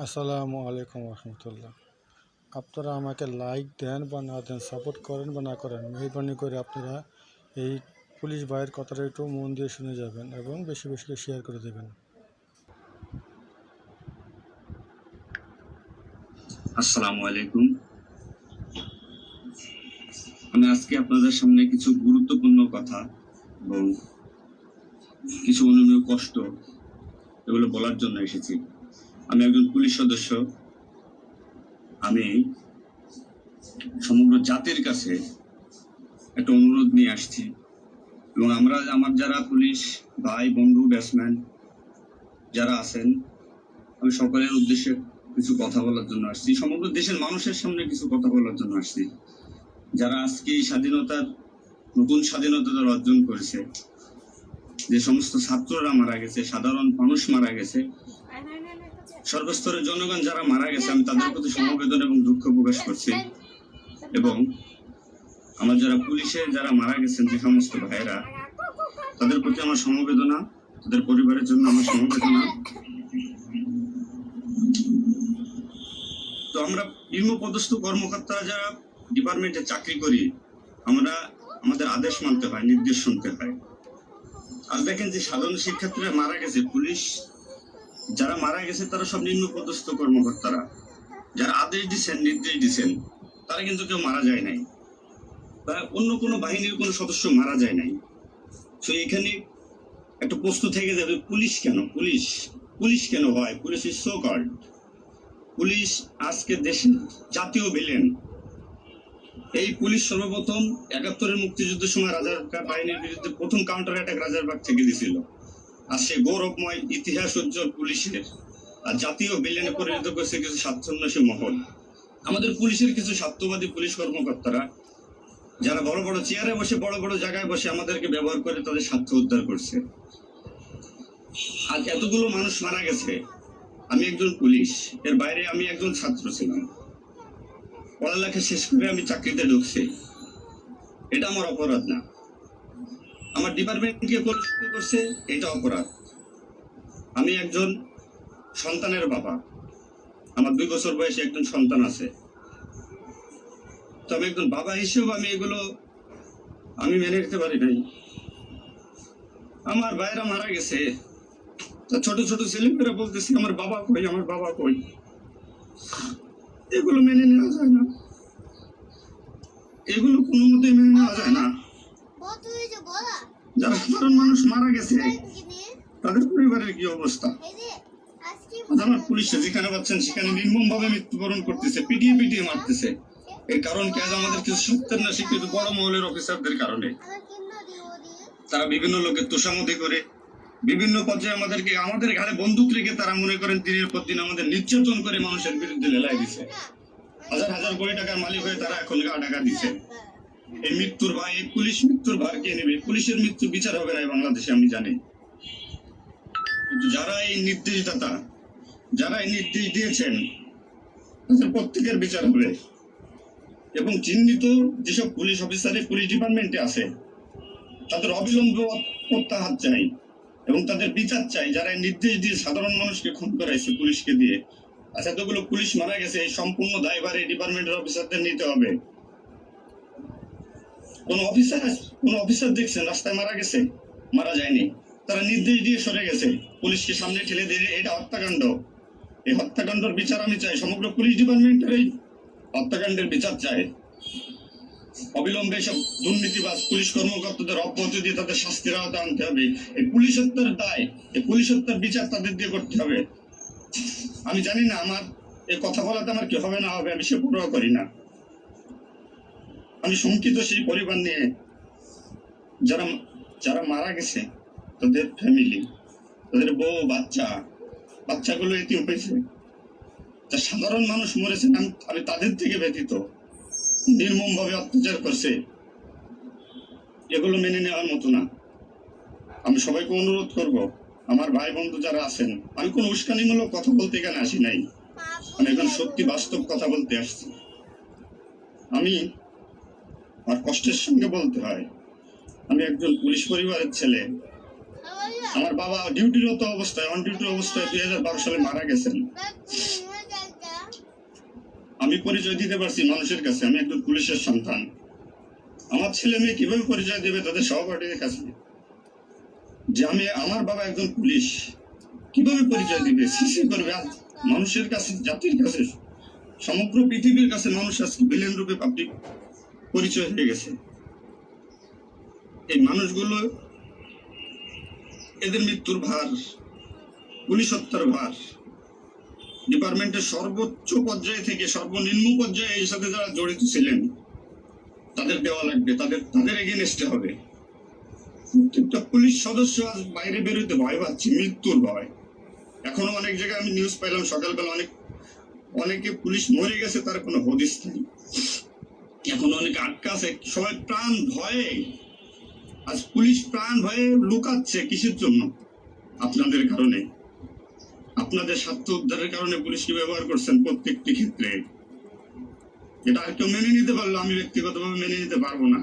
আসসালামু আলাইকুম রহমতুল্লাহ। আপনারা আমাকে লাইক দেন বা না দেন, সাপোর্ট করেন বা না করেন, মেহরবানি করে আপনারা এই পুলিশ ভাইয়ের কথাটা একটু মন দিয়ে শুনে যাবেন এবং বেশি বেশি করে শেয়ার করে দেবেন। আসসালামু আলাইকুম। আমি আজকে আপনাদের সামনে কিছু গুরুত্বপূর্ণ কথা এবং কিছু অনুভূত কষ্ট এগুলো বলার জন্য এসেছি। আমি একজন পুলিশ সদস্য। আমি সমগ্র জাতির কাছে একটা অনুরোধ নিয়ে আসছি এবং আমার যারা পুলিশ ভাই বন্ধু ব্যাটসম্যান যারা আছেন, আমি সকলের উদ্দেশ্যে কিছু কথা বলার জন্য আসছি। সমগ্র দেশের মানুষের সামনে কিছু কথা বলার জন্য আসছি। যারা আজকে এই নতুন স্বাধীনতা অর্জন করেছে, যে সমস্ত ছাত্ররা মারা গেছে, সাধারণ মানুষ মারা গেছে, সর্বস্তরের জনগণ যারা মারা গেছে, আমি তাদের প্রতি সমবেদনা এবং দুঃখ প্রকাশ করছি। এবং আমার যারা পুলিশে যারা মারা গেছেন যে সমস্ত ভাইয়েরা, তাদের প্রতি আমার সমবেদনা, তাদের পরিবারের জন্য আমার সমবেদনা। তো আমরা নিম্নপদস্থ কর্মকর্তারা যারা ডিপার্টমেন্টে চাকরি করি, আমরা আমাদের আদেশ মানতে হয়, নির্দেশ শুনতে হয়। আর দেখেন যে সাধারণ শিক্ষার্থীরা মারা গেছে, পুলিশ যারা মারা গেছে তারা সব নিম্নপদস্থ কর্মকর্তারা, যারা আদেশ দিচ্ছেন নির্দেশ দিচ্ছেন, তারা কিন্তু কেউ মারা যায় নাই বা অন্য কোনো বাহিনীর কোনো সদস্য মারা যায় নাই। তো এখানে একটা প্রশ্ন থেকে যাবে, পুলিশ কেন পুলিশ কেন হয়? Police is so called. Police আজকে দেশের জাতীয় ভিলেন। এই পুলিশ সর্বপ্রথম ৭১-এর মুক্তিযুদ্ধের সময় রাজার বাহিনীর বিরুদ্ধে প্রথম কাউন্টার অ্যাটাক রাজারবাগ থেকে দিছিল। আর সে গৌরবময় ইতিহাস উজ্জ্বল পুলিশের আর জাতীয় ভিলেনে পরিণত করেছে কিছু স্বার্থন্বেষী মহল। আমাদের পুলিশের কিছু স্বার্থবাদী পুলিশ কর্মকর্তারা যারা বড় বড় চেয়ারে বসে, বড় বড় জায়গায় বসে আমাদেরকে ব্যবহার করে তাদের স্বার্থ উদ্ধার করছে। আজ এতগুলো মানুষ মারা গেছে। আমি একজন পুলিশ, এর বাইরে আমি একজন ছাত্র ছিলাম। পড়ালেখা শেষ করে আমি চাকরিতে ঢুকছি। এটা আমার অপরাধ না। আমার ডিপার্টমেন্টকে কলুষিত করছে, এটা অপরাধ। আমি একজন সন্তানের বাবা, আমার 2 বছর বয়সে একজন সন্তান আছে। তবে একজন বাবা হিসেবে আমি এগুলো মেনে নিতে পারি নাই। আমার ভাইরা মারা গেছে, ছোট ছোট ছেলেমেয়েরা বলতেছে আমার বাবা কই, আমার বাবা কই। এগুলো মেনে নেওয়া যায় না, এগুলো কোনো মতেই মেনে নেওয়া যায় না। যারা সাধারণ মানুষ মারা গেছে তাদের পরিবারের কি অবস্থা? আমার পুলিশে যেখানে পাচ্ছেন সেখানে নির্মম ভাবে মৃত্যুবরণ করতেছে, পিটিয়ে মারতেছে। এর কারণ কি? আজ আমাদের কিছু সত্যের না শিক্ষিত বড় মহলের অফিসারদের কারণে। তারা বিভিন্ন লোকের তোষামোদি করে বিভিন্ন পর্যায়ে আমাদের ঘাড়ে বন্দুক রেখে তারা মনে করেন দিনের পর দিন আমাদের নির্যাতন করে মানুষের বিরুদ্ধে লেলাই দিছে। হাজার হাজার কোটি টাকার মালিক হয়ে তারা এখন টাকা দিচ্ছে। এই মৃত্যুর ভাই, এই পুলিশ মৃত্যুর ভার কে নেবে? পুলিশের মৃত্যু বিচার হবে না বাংলাদেশে, আমি জানি। কিন্তু যারা এই নির্দেশদাতা, যারা এই নির্দেশ দিয়েছেন, তাদের প্রত্যেকের বিচার হবে। এবং চিহ্নিত যেসব পুলিশ অফিসারে পুলিশ ডিপার্টমেন্টে আছে তাদের অবিলম্বে প্রত্যাহার চাই এবং তাদের বিচার চাই, যারা নির্দেশ দিয়ে সাধারণ মানুষকে খুন করাইছে পুলিশকে দিয়ে। আচ্ছা, এতগুলো পুলিশ মারা গেছে, এই সম্পূর্ণ দায়ভার এই ডিপার্টমেন্টের অফিসারদের নিতে হবে। কোন অফিসার দেখছেন রাস্তায় মারা গেছে? মারা যায়নি। তারা নির্দেশ দিয়ে সরে গেছে, পুলিশকে সামনে ঠেলে দিয়ে। এটা হত্যাকাণ্ড। এই হত্যাকাণ্ডের বিচার আমি চাই। সমগ্র পুলিশ ডিপার্টমেন্টের এই হত্যাকাণ্ডের বিচার চাই। অবিলম্বে সব দুর্নীতিবাজ পুলিশ কর্মকর্তাদের অব্যাহতি দিয়ে তাদের শাস্তির আওতায় আনতে হবে। এই পুলিশ হত্যার দায়, এই পুলিশ হত্যার বিচার তাদের দিয়ে করতে হবে। আমি জানি না আমার এই কথা বলাতে আমার কি হবে না হবে, আমি সে পরোয়া করি না। আমি শঙ্কিত সেই পরিবার নিয়ে, যারা মারা গেছে, তাদের ফ্যামিলি, তাদের বউ বাচ্চাগুলো এতিম হয়েছে। যা সাধারণ মানুষ মরেছেন, আমি তাদের থেকে ব্যতীত। নির্মম ভাবে অত্যাচার করছে, এগুলো মেনে নেওয়ার মতো না। আমি সবাইকে অনুরোধ করব, আমার ভাই বন্ধু যারা আছেন, আমি কোন উস্কানিমূলক কথা বলতে এখানে আসি নাই। আমি এখন সত্যি বাস্তব কথা বলতে আসছি। আমি আর কষ্টের সঙ্গে বলতে হয়, আমি একজন পুলিশ পরিবারের ছেলে। আমার বাবা অন ডিউটি অবস্থায় 2012 সালে মারা গেছেন। আমি পরিচয় দিতে পারছি মানুষের কাছে, আমি একজন পুলিশের সন্তান। আমার ছেলে মেয়ে কিভাবে পরিচয় দেবে তাদের সহপাঠীদের কাছে যে আমি, আমার বাবা একজন পুলিশ? কিভাবে পরিচয় দিবে? সিসি করবে মানুষের কাছে, জাতির কাছে, সমগ্র পৃথিবীর কাছে মানুষ আজকে ভিলেন রূপে পাবলিক পরিচয় হয়ে গেছে। এই মানুষগুলো, এদের মৃত্যুর ভার, পুলিশ হত্যার ভার ডিপার্টমেন্টের সর্বোচ্চ পর্যায়ে থেকে সর্বনিম্ন পর্যায়ে এর সাথে যারা জড়িত ছিলেন তাদের দেওয়া লাগবে, তাদের এগেনস্টে হবে। প্রত্যেকটা পুলিশ সদস্য আজ বাইরে বেরোতে ভয় পাচ্ছে, মৃত্যুর ভয়। এখনো অনেক জায়গায় আমি নিউজ পাইলাম সকালবেলা, অনেকে পুলিশ মরে গেছে, তার কোনো হদিস নেই। এখন অনেকে আটকা আছে, সবাই প্রাণ ভয়ে, আজ পুলিশ প্রাণ ভয়ে লুকাচ্ছে। কিসের জন্য? আপনাদের কারণে, আপনাদের স্বার্থ উদ্ধারের কারণে পুলিশকে ব্যবহার করছেন প্রত্যেকটি ক্ষেত্রে। এটা আর কেউ মেনে নিতে পারলো, আমি ব্যক্তিগতভাবে মেনে নিতে পারবো না।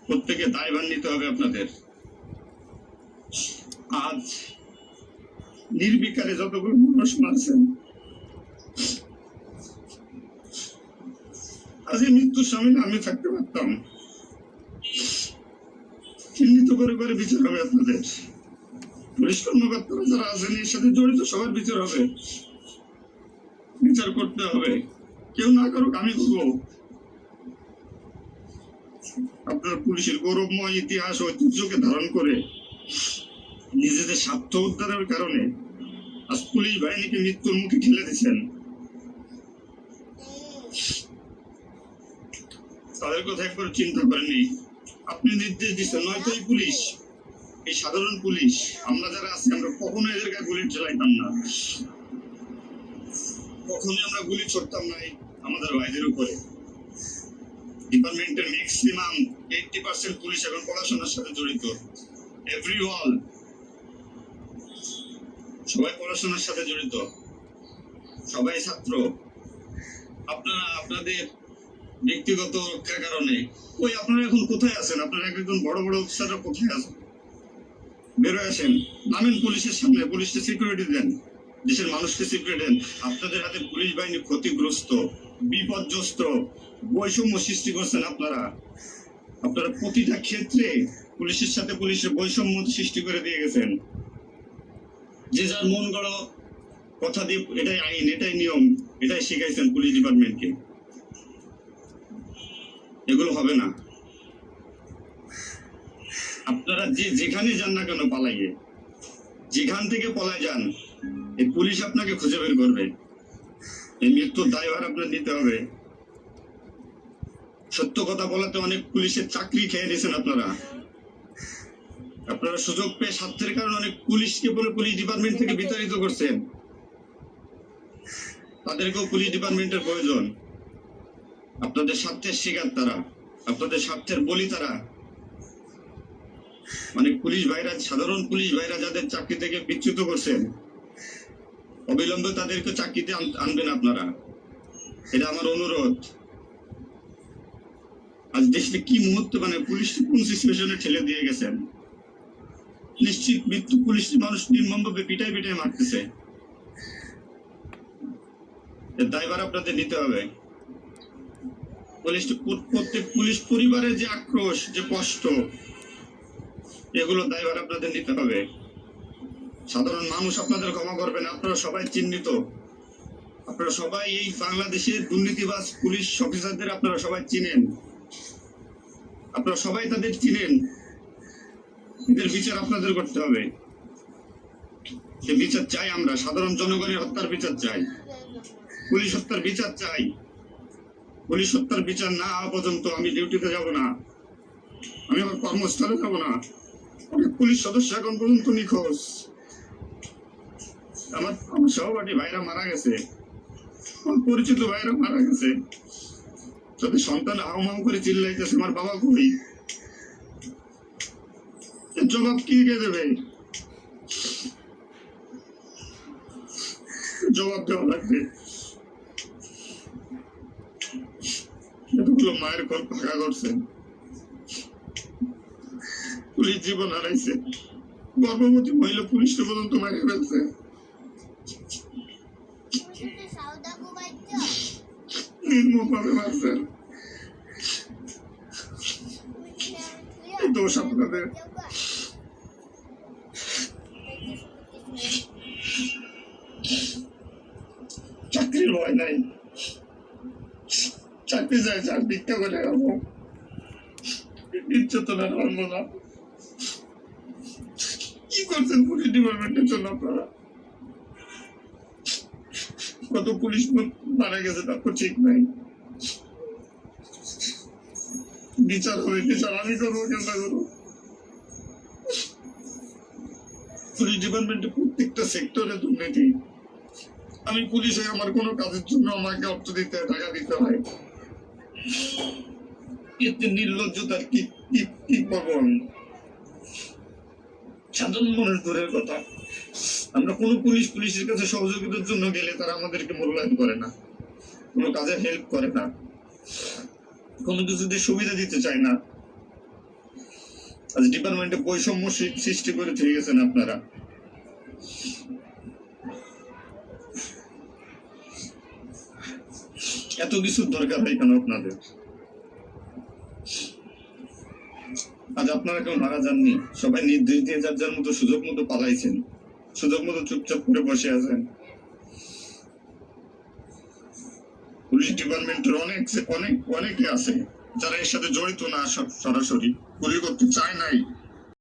প্রত্যেকে দায়ভার নিতে হবে আপনাদের। আজ নির্বিকারে যতগুলো মানুষ মারছেন, আজ এই মৃত্যুর সামনে আমি থাকতে পারতাম। চিহ্নিত করে করে বিচার হবে আপনাদের। পুলিশ কর্মকর্তারা যারা আছেন এর সাথে জড়িত সবার বিচার হবে, বিচার করতে হবে। কেউ না করুক, আমি করবো। আপনারা পুলিশের গৌরবময় ইতিহাস ঐতিহ্যকে ধারণ করে নিজেদের স্বার্থ উদ্ধারের কারণে আজ পুলিশ বাহিনীকে মৃত্যুর মুখে ঠেলে দিচ্ছেন। তাদের কথা একবার চিন্তা করেননি। আপনি নির্দেশ দিচ্ছেন, নয়তো এই পুলিশ, এই সাধারণ পুলিশ, আমরা যারা আছি, আমরা কখনো এদের গায়ে গুলি চালাইতাম না, কখনোই আমরা গুলি ছড়তাম না আমাদের ভাইদের উপরে। ডিপার্টমেন্টের ম্যাক্সিমাম 80% পুলিশ এখন পড়াশোনার সাথে জড়িত। এভরি ওয়াল, সবাই পড়াশোনার সাথে জড়িত, সবাই ছাত্র। আপনারা আপনাদের ব্যক্তিগত রক্ষার কারণে, ওই আপনারা এখন কোথায় আছেন? আপনারা একজন বড় বড় অফিসাররা কোথায় আছেন? বেরোয় আসেন, নামেন পুলিশের সামনে, পুলিশকে সিকিউরিটি দেন, দেশের মানুষকে সিকিউরিটি দেন। আপনাদের হাতে পুলিশ বাহিনী ক্ষতিগ্রস্ত, বিপর্যস্ত, বৈষম্য সৃষ্টি করছেন আপনারা। আপনারা প্রতিটা ক্ষেত্রে পুলিশের সাথে পুলিশের বৈষম্য সৃষ্টি করে দিয়ে গেছেন। যে যার মন গড়া কথা দিয়ে, এটাই আইন, এটাই নিয়ম, এটাই শিখাইছেন পুলিশ ডিপার্টমেন্টকে। এগুলো হবে না। আপনারা যেখানে যান না কেন, পালাইয়ে, যেখান থেকে পলায় যান, এই পুলিশ আপনাকে খুঁজে বের করবে। এই মৃত্যুর দায়ভার আপনার নিতে হবে। সত্য কথা বলাতে অনেক পুলিশের চাকরি খেয়ে দিয়েছেন আপনারা। আপনারা সুযোগ পেয়ে স্বার্থের কারণে অনেক পুলিশকে বলে পুলিশ ডিপার্টমেন্ট থেকে বিতাড়িত করছেন। তাদেরকেও পুলিশ ডিপার্টমেন্টের প্রয়োজন। আপনাদের স্বার্থের শিকার তারা, আপনাদের স্বার্থের বলি তারা। মানে পুলিশ ভাইরা, সাধারণ পুলিশ ভাইরা যাদের চাকরি থেকে বিচ্যুত করছেন, অবিলম্বে তাদেরকে চাকরিতে আনবেন আপনারা। এটা আমার অনুরোধ। আজ দেশে কি মুহূর্তে, মানে পুলিশ কোন সিচুয়েশনে ঠেলে দিয়ে গেছেন। নিশ্চিত মৃত্যু, পুলিশ মানুষ নির্মমভাবে পিটাই পিটাই মারতেছে। এর দায়ভার আপনাদের নিতে হবে। প্রত্যেক পুলিশ পরিবারের যে আক্রোশ, যে কষ্ট, এগুলো দায়ভার আপনাদের নিতে হবে। সাধারণ মানুষ আপনাদের ক্ষমা করবেন। আপনারা সবাই চিহ্নিত, আপনারা সবাই এই বাংলাদেশের দুর্নীতিবাজ পুলিশ অফিসারদের আপনারা সবাই চিনেন, আপনারা সবাই তাদের চিনেন। এদের বিচার আপনাদের করতে হবে। সে বিচার চাই আমরা, সাধারণ জনগণের হত্যার বিচার চাই, পুলিশ হত্যার বিচার চাই। পুলিশ হত্যার বিচার না হওয়া পর্যন্ত আমি ডিউটিতে যাব না, আমি আমার কর্মস্থলে যাব না। অনেক পুলিশ সদস্য এখন পর্যন্ত নিখোঁজ। আমার সহপাঠী ভাইরা মারা গেছে, আমার পরিচিত ভাইরা মারা গেছে। তাদের সন্তান হাউমাউ করে চিল্লাইতেছে, আমার বাবা কই? জবাব কি দেবে? জবাব দেওয়া লাগবে। এতগুলো মায়ের ঘর ফাঁকা করছে, পুলিশ জীবন হারাইছে, গর্ভবতী মহিলা পুলিশকে পর্যন্ত মারে ফেলছে। নির্মমভাবে মারছেন। এই দোষ আপনাদের। চাকরির ভয় নাই, চাকরি যায় যার ভিক্ষা করে খাবো, নির্যাতনের মানবো না। কি করছেন পুলিশ ডিপার্টমেন্টের জন্য আপনারা? কত পুলিশ মারা গেছে তারপর ঠিক নাই। বিচার হবে, বিচার আমি করবো, কেন করবো? পুলিশ ডিপার্টমেন্টে প্রত্যেকটা সেক্টরে দুর্নীতি। আমি পুলিশ হয়ে আমার কোনো কাজের জন্য আমাকে অর্থ দিতে হয়, টাকা দিতে হয়। এতে নির্লজ্জতার কি কি কি করবো আমি? সাধারণ মানুষ দূরের কথা, আমরা কোনো পুলিশের কাছে সহযোগিতার জন্য গেলে তারা আমাদেরকে মূল্যায়ন করে না, কোনো কাজে হেল্প করে না, কোনো কিছুতে সুবিধা দিতে চায় না। আজ ডিপার্টমেন্টে বৈষম্য সৃষ্টি করে থেকে গেছেন আপনারা। এত কিছুর দরকার হয় কেন আপনাদের? আজ আপনারা কেউ মারা যাননি, সবাই নির্দেশ দিয়ে যার যার মতো সুযোগ মতো পালাইছেন, সুযোগ মতো চুপচাপ করে বসে আছেন। পুলিশ ডিপার্টমেন্টের অনেকে আছে যারা এর সাথে জড়িত না, সরাসরি গুলি করতে চায় নাই,